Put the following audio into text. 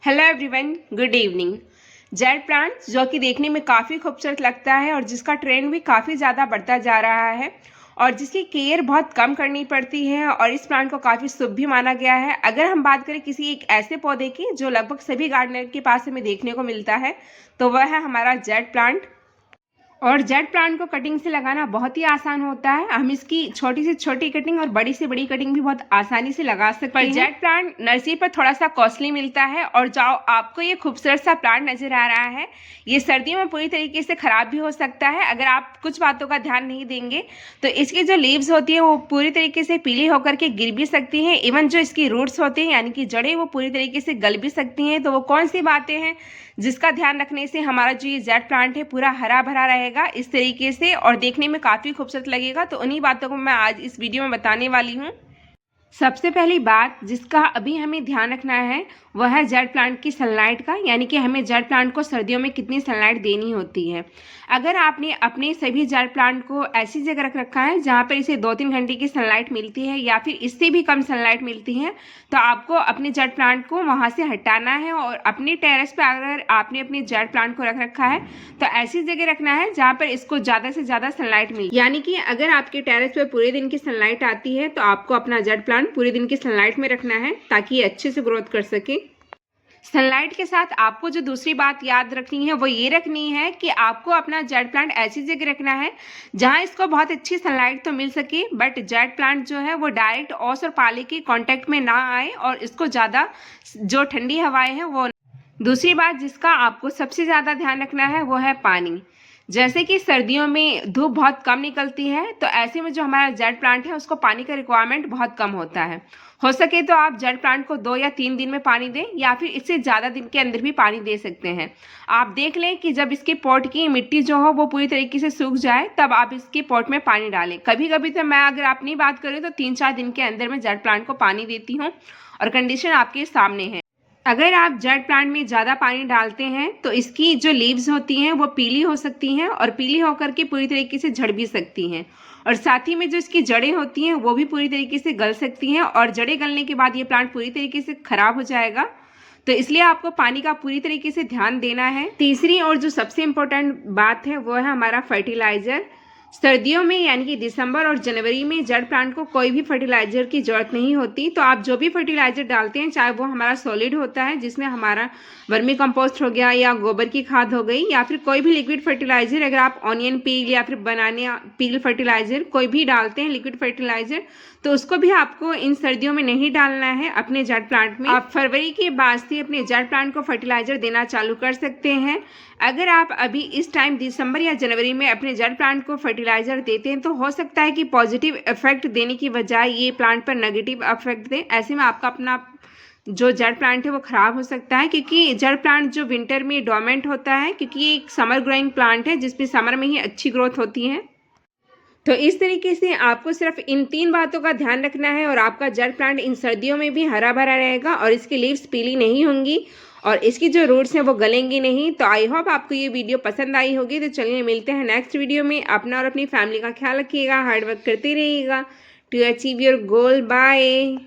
Hello everyone, good evening. Jade plant जो कि देखने में काफ़ी खूबसूरत लगता है और जिसका ट्रेंड भी काफ़ी ज़्यादा बढ़ता जा रहा है और जिसकी केयर बहुत कम करनी पड़ती है और इस प्लांट को काफ़ी शुभ भी माना गया है। अगर हम बात करें किसी एक ऐसे पौधे की जो लगभग सभी गार्डनर के पास हमें देखने को मिलता है तो वह है हमारा जेड प्लांट। और जेड प्लांट को कटिंग से लगाना बहुत ही आसान होता है। हम इसकी छोटी से छोटी कटिंग और बड़ी से बड़ी कटिंग भी बहुत आसानी से लगा सकते हैं। जेड प्लांट नर्सरी पर थोड़ा सा कॉस्टली मिलता है और जो आपको ये खूबसूरत सा प्लांट नजर आ रहा है ये सर्दियों में पूरी तरीके से खराब भी हो सकता है अगर आप कुछ बातों का ध्यान नहीं देंगे। तो इसकी जो लीव्स होती है वो पूरी तरीके से पीली होकर के गिर भी सकती हैं। इवन जो इसकी रूट्स होती हैं यानी कि जड़ें वो पूरी तरीके से गल भी सकती हैं। तो वो कौन सी बातें हैं जिसका ध्यान रखने से हमारा जो ये जेड प्लांट है पूरा हरा भरा रहेगा इस तरीके से और देखने में काफ़ी खूबसूरत लगेगा। तो उन्हीं बातों को मैं आज इस वीडियो में बताने वाली हूँ। सबसे पहली बात जिसका अभी हमें ध्यान रखना है वह है जेड प्लांट की सनलाइट का, यानी कि हमें जेड प्लांट को सर्दियों में कितनी सनलाइट देनी होती है। अगर आपने अपने सभी जेड प्लांट को ऐसी जगह रख रखा है जहाँ पर इसे 2-3 घंटे की सनलाइट मिलती है या फिर इससे भी कम सनलाइट मिलती है तो आपको अपने जेड प्लांट को वहाँ से हटाना है और अपने टेरेस पर अगर आपने अपने जेड प्लांट को रख रखा है तो ऐसी जगह रखना है जहाँ पर इसको ज़्यादा से ज़्यादा सनलाइट मिले। यानी कि अगर आपके टेरेस पर पूरे दिन की सनलाइट आती है तो आपको अपना जेड प्लांट पूरे दिन की सनलाइट में रखना है ताकि ये अच्छे से ग्रोथ कर सके। सनलाइट के साथ आपको जो दूसरी बात याद रखनी है वो ये रखनी है कि आपको अपना जेड प्लांट ऐसी जगह रखना है जहां इसको बहुत अच्छी सनलाइट तो मिल सके बट जेड प्लांट जो है वो डायरेक्ट ओस और पाले के कांटेक्ट में ना आए और इसको ज़्यादा जो ठंडी हवाएं हैं वो। दूसरी बात जिसका आपको सबसे ज़्यादा ध्यान रखना है वो है पानी। जैसे कि सर्दियों में धूप बहुत कम निकलती है तो ऐसे में जो हमारा जेड प्लांट है उसको पानी का रिक्वायरमेंट बहुत कम होता है। हो सके तो आप जेड प्लांट को 2 या 3 दिन में पानी दें या फिर इससे ज़्यादा दिन के अंदर भी पानी दे सकते हैं। आप देख लें कि जब इसके पॉट की मिट्टी जो हो वो पूरी तरीके से सूख जाए तब आप इसके पॉट में पानी डालें। कभी कभी तो मैं अगर अपनी बात करूँ तो 3-4 दिन के अंदर मैं जेड प्लांट को पानी देती हूँ और कंडीशन आपके सामने है। अगर आप जेड प्लांट में ज़्यादा पानी डालते हैं तो इसकी जो लीव्स होती हैं वो पीली हो सकती हैं और पीली होकर के पूरी तरीके से झड़ भी सकती हैं और साथ ही में जो इसकी जड़ें होती हैं वो भी पूरी तरीके से गल सकती हैं और जड़ें गलने के बाद ये प्लांट पूरी तरीके से खराब हो जाएगा। तो इसलिए आपको पानी का पूरी तरीके से ध्यान देना है। तीसरी और जो सबसे इम्पोर्टेंट बात है वो है हमारा फर्टिलाइज़र। सर्दियों में यानी कि दिसंबर और जनवरी में जेड प्लांट को कोई भी फर्टिलाइजर की जरूरत नहीं होती। तो आप जो भी फर्टिलाइजर डालते हैं चाहे वो हमारा सॉलिड होता है जिसमें हमारा वर्मी कंपोस्ट हो गया या गोबर की खाद हो गई या फिर कोई भी लिक्विड फर्टिलाइजर, अगर आप ऑनियन पील या फिर बनाना पील फर्टिलाइजर कोई भी डालते हैं लिक्विड फर्टिलाइजर तो उसको भी आपको इन सर्दियों में नहीं डालना है अपने जेड प्लांट में। आप फरवरी के बाद से अपने जेड प्लांट को फर्टिलाइजर देना चालू कर सकते हैं। अगर आप अभी इस टाइम दिसंबर या जनवरी में अपने जेड प्लांट को फर्टिलाइजर देते हैं तो हो सकता है कि पॉजिटिव इफेक्ट देने की बजाय ये प्लांट पर नेगेटिव इफेक्ट दे। ऐसे में आपका अपना जो जेड प्लांट है वो खराब हो सकता है क्योंकि जेड प्लांट जो विंटर में डोमेंट होता है क्योंकि ये एक समर ग्रोइंग प्लांट है जिसमें समर में ही अच्छी ग्रोथ होती है। तो इस तरीके से आपको सिर्फ इन 3 बातों का ध्यान रखना है और आपका जेड प्लांट इन सर्दियों में भी हरा भरा रहेगा और इसकी लीव्स पीली नहीं होंगी और इसकी जो रूट्स हैं वो गलेंगी नहीं। तो आई होप आपको ये वीडियो पसंद आई होगी। तो चलिए मिलते हैं नेक्स्ट वीडियो में। अपना और अपनी फैमिली का ख्याल रखिएगा, हार्ड वर्क करते रहिएगा to achieve your goal. Bye.